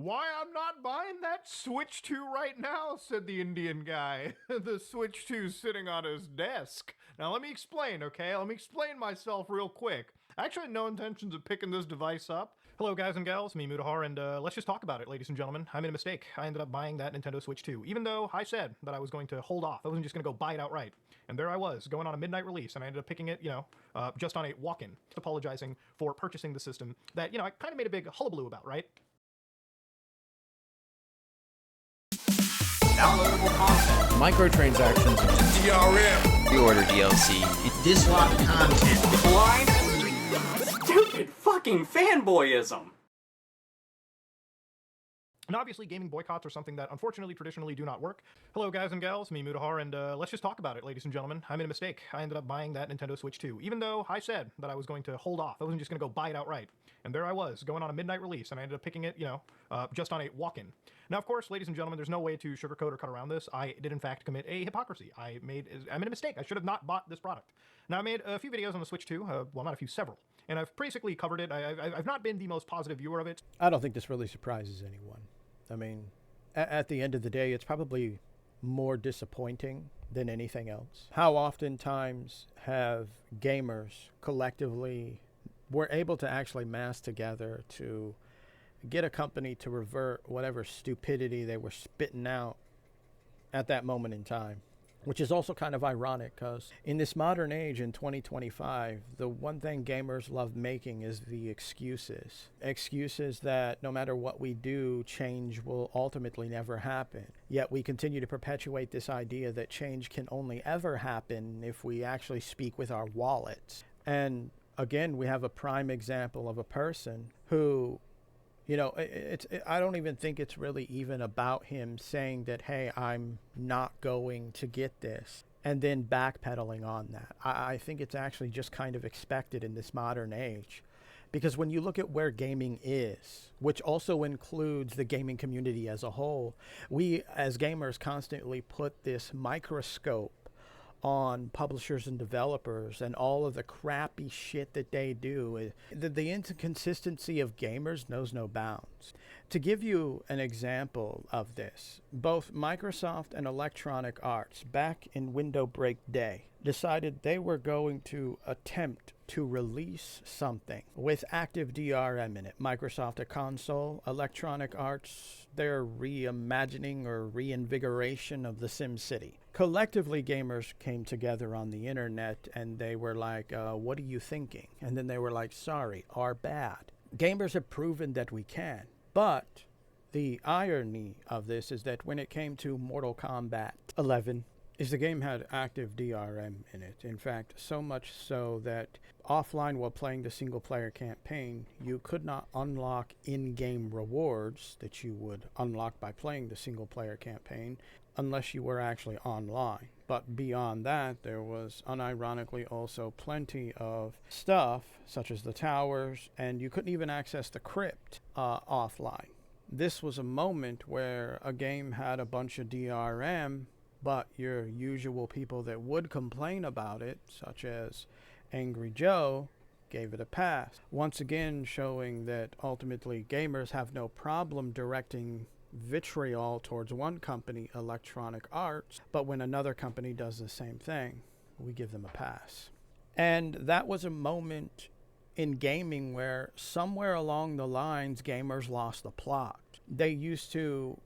Why, I'm not buying that Switch 2 right now, said the Indian guy. The Switch 2's sitting on his desk. Now let me explain, okay? Let me explain myself real quick. I actually had no intentions of picking this device up. Hello guys and gals, me Mutahar, and let's just talk about it, ladies and gentlemen. I made a mistake. I ended up buying that Nintendo Switch 2, even though I said that I was going to hold off. I wasn't just going to go buy it outright. And there I was, going on a midnight release, and I ended up picking it, just on a walk-in. Apologizing for purchasing the system that, I kind of made a big hullabaloo about, right? Downloadable content. Microtransactions. DRM. Pre-order DLC. Dislike content. Blind. Stupid fucking fanboyism. And obviously, gaming boycotts are something that, unfortunately, traditionally do not work. Hello, guys and gals, me Mutahar, and let's just talk about it, ladies and gentlemen. I made a mistake. I ended up buying that Nintendo Switch 2, even though I said that I was going to hold off. I wasn't just going to go buy it outright. And there I was, going on a midnight release, and I ended up picking it, just on a walk-in. Now, of course, ladies and gentlemen, there's no way to sugarcoat or cut around this. I did, in fact, commit a hypocrisy. I made a mistake. I should have not bought this product. Now, I made a few videos on the Switch 2. Well, not a few, several. And I've basically covered it. I've not been the most positive viewer of it. I don't think this really surprises anyone. I mean, at the end of the day, it's probably more disappointing than anything else. How oftentimes have gamers collectively were able to actually mass together to get a company to revert whatever stupidity they were spitting out at that moment in time? Which is also kind of ironic because in this modern age in 2025, the one thing gamers love making is the excuses. Excuses that no matter what we do, change will ultimately never happen. Yet we continue to perpetuate this idea that change can only ever happen if we actually speak with our wallets. And again, we have a prime example of a person who, I don't even think it's really even about him saying that, hey, I'm not going to get this, and then backpedaling on that. I think it's actually just kind of expected in this modern age. Because when you look at where gaming is, which also includes the gaming community as a whole, we as gamers constantly put this microscope on publishers and developers and all of the crappy shit that they do. The inconsistency of gamers knows no bounds. To give you an example of this, both Microsoft and Electronic Arts, back in window break day, decided they were going to attempt to release something with active DRM in it. Microsoft a console, Electronic Arts their reimagining or reinvigoration of the SimCity. Collectively, gamers came together on the internet and they were like, what are you thinking? And then they were like, sorry, our bad. Gamers have proven that we can. But the irony of this is that when it came to Mortal Kombat 11, is the game had active DRM in it. In fact, so much so that offline while playing the single player campaign, you could not unlock in-game rewards that you would unlock by playing the single player campaign unless you were actually online. But beyond that, there was unironically also plenty of stuff such as the towers, and you couldn't even access the crypt offline. This was a moment where a game had a bunch of DRM, but your usual people that would complain about it, such as AngryJoe, gave it a pass. Once again showing that ultimately gamers have no problem directing vitriol towards one company, Electronic Arts, but when another company does the same thing, we give them a pass. And that was a moment in gaming where somewhere along the lines gamers lost the plot. They used to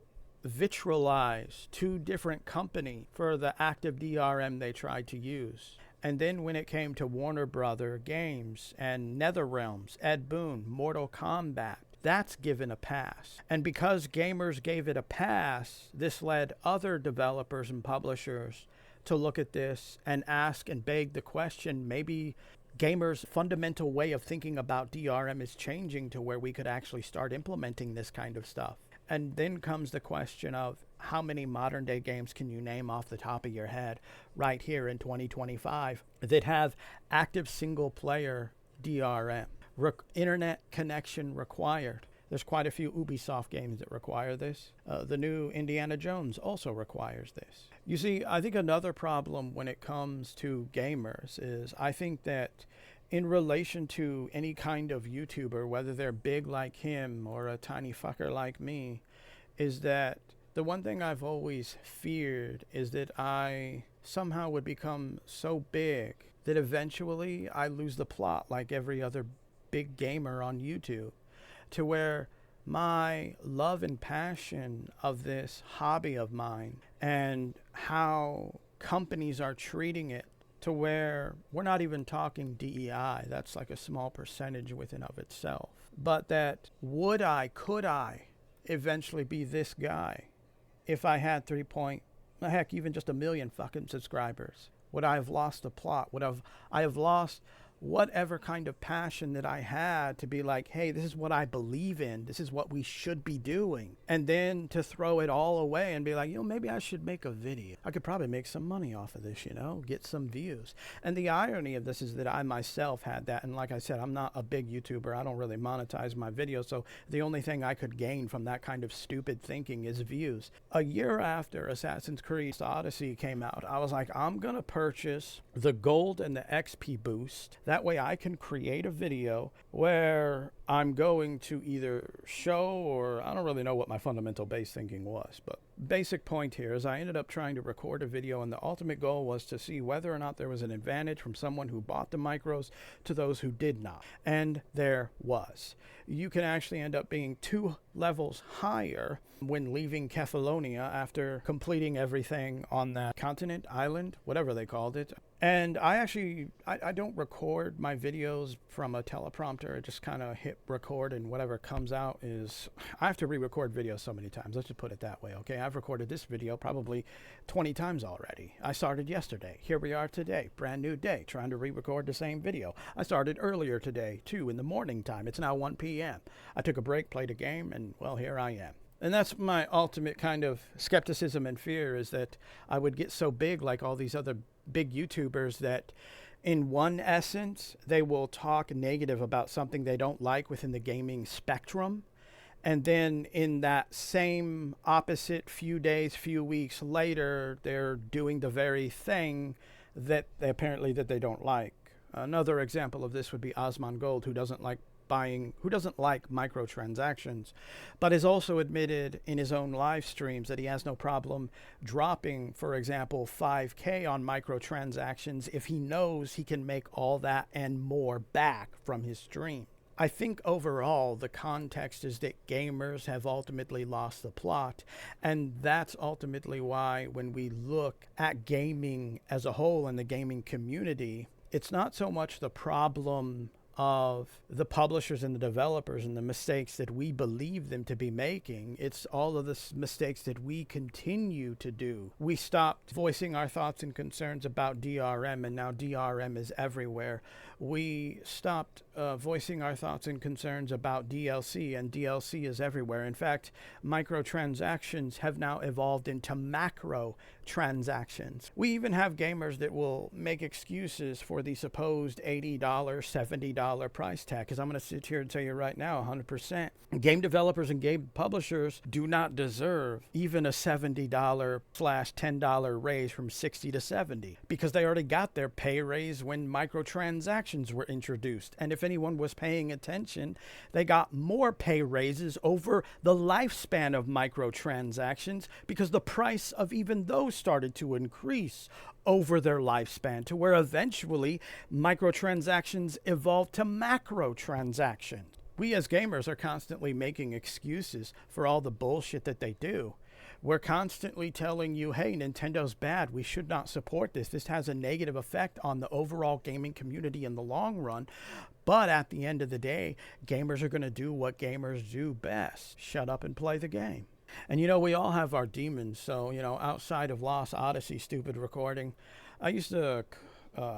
vitriolize two different companies for the active DRM they tried to use. And then when it came to Warner Brother Games and NetherRealms, Ed Boon, Mortal Kombat, that's given a pass. And because gamers gave it a pass, this led other developers and publishers to look at this and ask and beg the question, maybe gamers' fundamental way of thinking about DRM is changing to where we could actually start implementing this kind of stuff. And then comes the question of how many modern day games can you name off the top of your head right here in 2025 that have active single player DRM? Internet connection required. There's quite a few Ubisoft games that require this. The new Indiana Jones also requires this. You see, I think another problem when it comes to gamers is I think that in relation to any kind of YouTuber, whether they're big like him or a tiny fucker like me, is that the one thing I've always feared is that I somehow would become so big that eventually I lose the plot like every other big gamer on YouTube, to where my love and passion of this hobby of mine and how companies are treating it, to where we're not even talking DEI, that's like a small percentage within of itself, but that could I eventually be this guy if I had even just 1 million fucking subscribers? Would I have lost the plot? I have lost whatever kind of passion that I had to be like, hey, this is what I believe in. This is what we should be doing. And then to throw it all away and be like, maybe I should make a video. I could probably make some money off of this, get some views. And the irony of this is that I myself had that. And like I said, I'm not a big YouTuber. I don't really monetize my videos. So the only thing I could gain from that kind of stupid thinking is views. A year after Assassin's Creed Odyssey came out, I was like, I'm going to purchase the gold and the XP boost. That way I can create a video where I'm going to either show, or I don't really know what my fundamental base thinking was, but basic point here is I ended up trying to record a video, and the ultimate goal was to see whether or not there was an advantage from someone who bought the micros to those who did not. And there was. You can actually end up being 2 levels higher when leaving Kefalonia after completing everything on that continent, island, whatever they called it. And I don't record my videos from a teleprompter. I just kind of hit record, and whatever comes out is, I have to re-record videos so many times. Let's just put it that way, okay? I've recorded this video probably 20 times already. I started yesterday. Here we are today. Brand new day, trying to re-record the same video. I started earlier today, too, in the morning time. It's now 1 p.m. I took a break, played a game, and, well, here I am. And that's my ultimate kind of skepticism and fear, is that I would get so big like all these other big YouTubers that in one essence, they will talk negative about something they don't like within the gaming spectrum. And then in that same opposite few days, few weeks later, they're doing the very thing that they don't like. Another example of this would be Osman Gold, who doesn't like microtransactions, but has also admitted in his own live streams that he has no problem dropping, for example, 5K on microtransactions if he knows he can make all that and more back from his stream. I think overall the context is that gamers have ultimately lost the plot, and that's ultimately why when we look at gaming as a whole and the gaming community, it's not so much the problem of the publishers and the developers and the mistakes that we believe them to be making. It's all of the mistakes that we continue to do. We stopped voicing our thoughts and concerns about DRM, and now DRM is everywhere. We stopped voicing our thoughts and concerns about DLC, and DLC is everywhere. In fact, microtransactions have now evolved into macro transactions. We even have gamers that will make excuses for the supposed $80, $70 price tag, because I'm going to sit here and tell you right now, 100%, game developers and game publishers do not deserve even a $70/$10 raise from 60 to 70, because they already got their pay raise when microtransactions were introduced. And if anyone was paying attention, they got more pay raises over the lifespan of microtransactions, because the price of even those started to increase over their lifespan, to where eventually microtransactions evolved to macro transactions. We as gamers are constantly making excuses for all the bullshit that they do. We're constantly telling you, hey, Nintendo's bad. We should not support this. This has a negative effect on the overall gaming community in the long run. But at the end of the day, gamers are going to do what gamers do best. Shut up and play the game. And, we all have our demons. So, outside of Lost Odyssey stupid recording, I used to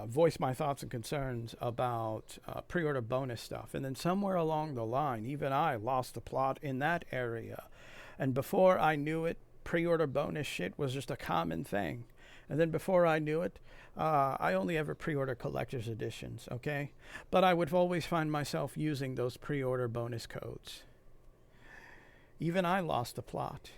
voice my thoughts and concerns about pre-order bonus stuff. And then somewhere along the line, even I lost the plot in that area. And before I knew it, pre-order bonus shit was just a common thing. And then before I knew it, I only ever pre-order collector's editions, okay? But I would always find myself using those pre-order bonus codes. Even I lost the plot.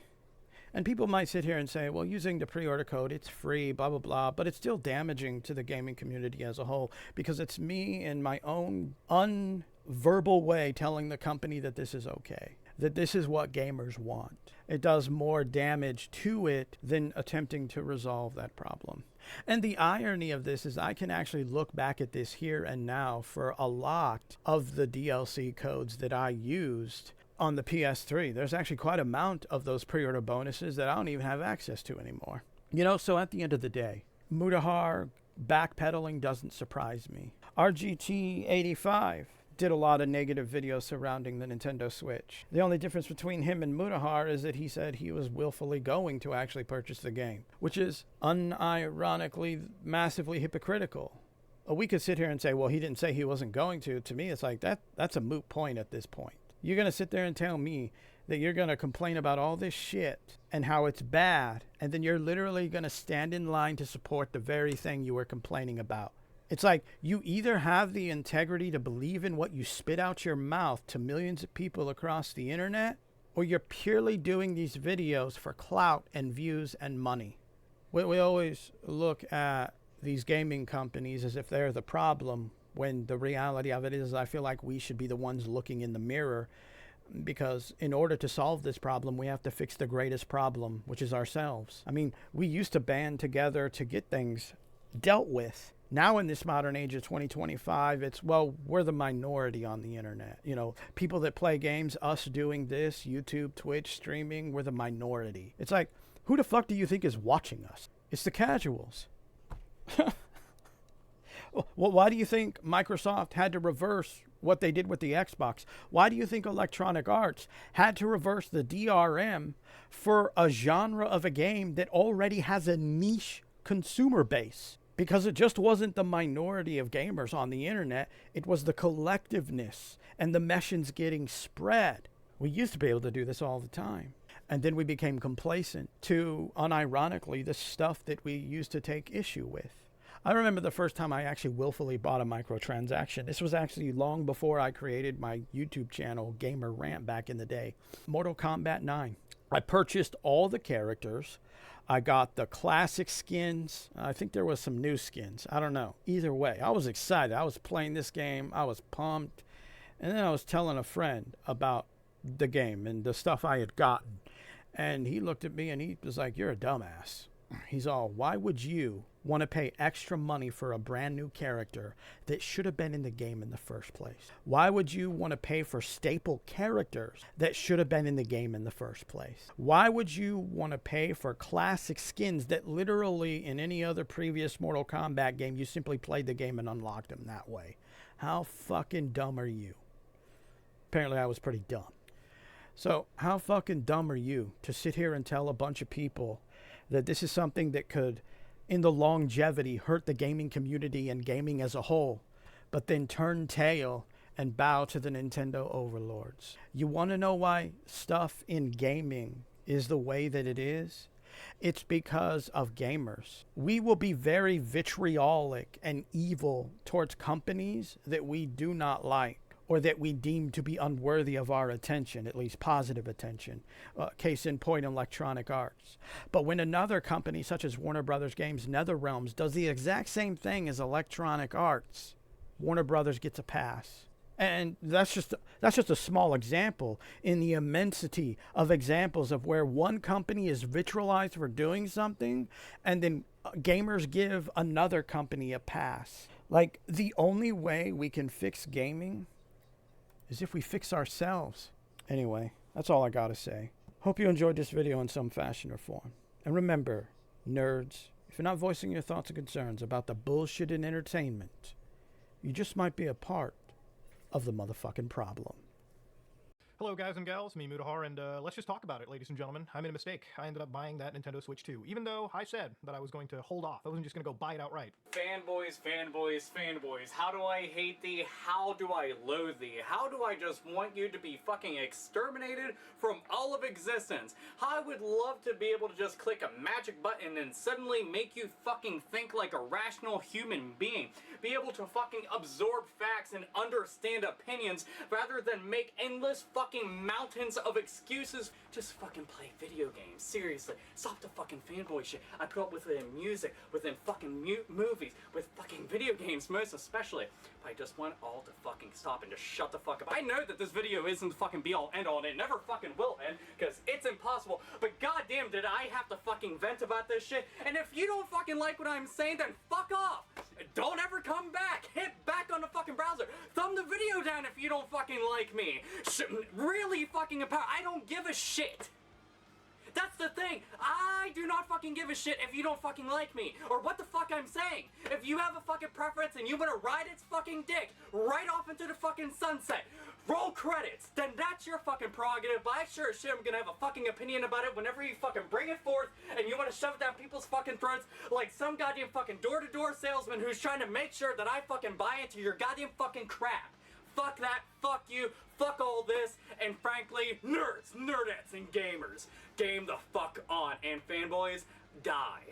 And people might sit here and say, well, using the pre-order code, it's free, blah, blah, blah, but it's still damaging to the gaming community as a whole because it's me in my own unverbal way telling the company that this is okay, that this is what gamers want. It does more damage to it than attempting to resolve that problem. And the irony of this is I can actually look back at this here and now for a lot of the DLC codes that I used on the PS3. There's actually quite an amount of those pre-order bonuses that I don't even have access to anymore. You know, so at the end of the day, Mutahar backpedaling doesn't surprise me. RGT85 did a lot of negative videos surrounding the Nintendo Switch. The only difference between him and Mutahar is that he said he was willfully going to actually purchase the game, which is unironically massively hypocritical. We could sit here and say, well, he didn't say he wasn't going to. To me, it's like that's a moot point at this point. You're going to sit there and tell me that you're going to complain about all this shit and how it's bad, and then you're literally going to stand in line to support the very thing you were complaining about. It's like you either have the integrity to believe in what you spit out your mouth to millions of people across the internet, or you're purely doing these videos for clout and views and money. We always look at these gaming companies as if they're the problem, when the reality of it is I feel like we should be the ones looking in the mirror, because in order to solve this problem, we have to fix the greatest problem, which is ourselves. I mean, we used to band together to get things dealt with. Now in this modern age of 2025, it's, well, we're the minority on the internet. You know, people that play games, us doing this, YouTube, Twitch, streaming, we're the minority. It's like, who the fuck do you think is watching us? It's the casuals. Well, why do you think Microsoft had to reverse what they did with the Xbox? Why do you think Electronic Arts had to reverse the DRM for a genre of a game that already has a niche consumer base? Because it just wasn't the minority of gamers on the internet. It was the collectiveness and the meshings getting spread. We used to be able to do this all the time. And then we became complacent to, unironically, the stuff that we used to take issue with. I remember the first time I actually willfully bought a microtransaction. This was actually long before I created my YouTube channel, Gamer Rant, back in the day. Mortal Kombat 9. I purchased all the characters. I got the classic skins. I think there was some new skins. I don't know. Either way, I was excited. I was playing this game. I was pumped. And then I was telling a friend about the game and the stuff I had gotten. And he looked at me and he was like, "You're a dumbass." He's all, "Why would you want to pay extra money for a brand new character that should have been in the game in the first place? Why would you want to pay for staple characters that should have been in the game in the first place? Why would you want to pay for classic skins that literally in any other previous Mortal Kombat game, you simply played the game and unlocked them that way? How fucking dumb are you?" Apparently I was pretty dumb. So how fucking dumb are you to sit here and tell a bunch of people that this is something that could, in the longevity, hurt the gaming community and gaming as a whole, but then turn tail and bow to the Nintendo overlords? You want to know why stuff in gaming is the way that it is? It's because of gamers. We will be very vitriolic and evil towards companies that we do not like, or that we deem to be unworthy of our attention, at least positive attention. Case in point, Electronic Arts. But when another company, such as Warner Brothers Games NetherRealms, does the exact same thing as Electronic Arts, Warner Brothers gets a pass. And that's just a small example in the immensity of examples of where one company is vitriolized for doing something, and then gamers give another company a pass. Like, the only way we can fix gaming is if we fix ourselves. Anyway, that's all I gotta say. Hope you enjoyed this video in some fashion or form. And remember, nerds, if you're not voicing your thoughts and concerns about the bullshit in entertainment, you just might be a part of the motherfucking problem. Hello guys and gals, me Mutahar, and let's just talk about it, ladies and gentlemen. I made a mistake. I ended up buying that Nintendo Switch 2, even though I said that I was going to hold off. I wasn't just going to go buy it outright. Fanboys, fanboys, fanboys. How do I hate thee? How do I loathe thee? How do I just want you to be fucking exterminated from all of existence? How I would love to be able to just click a magic button and suddenly make you fucking think like a rational human being. Be able to fucking absorb facts and understand opinions rather than make endless fucking fucking mountains of excuses. Just fucking play video games. Seriously. Stop the fucking fanboy shit. I put up with it in music, within fucking movies, with fucking video games most especially. But I just want all to fucking stop and just shut the fuck up. I know that this video isn't the fucking be all end all and it never fucking will end, because it's impossible. But goddamn did I have to fucking vent about this shit. And if you don't fucking like what I'm saying, then fuck off. Don't ever come back. Hit back on the fucking browser. Thumb the video down if you don't fucking like me. Really fucking empower. I don't give a shit. That's the thing. I do not fucking give a shit if you don't fucking like me or what the fuck I'm saying. If you have a fucking preference and you want to ride its fucking dick right off into the fucking sunset, roll credits, then that's your fucking prerogative. But I sure as shit I'm gonna have a fucking opinion about it whenever you fucking bring it forth and you want to shove it down people's fucking throats like some goddamn fucking door-to-door salesman who's trying to make sure that I fucking buy into your goddamn fucking crap. Fuck that, fuck you, fuck all this, and frankly, nerds, nerdettes, and gamers. Game the fuck on, and fanboys, die.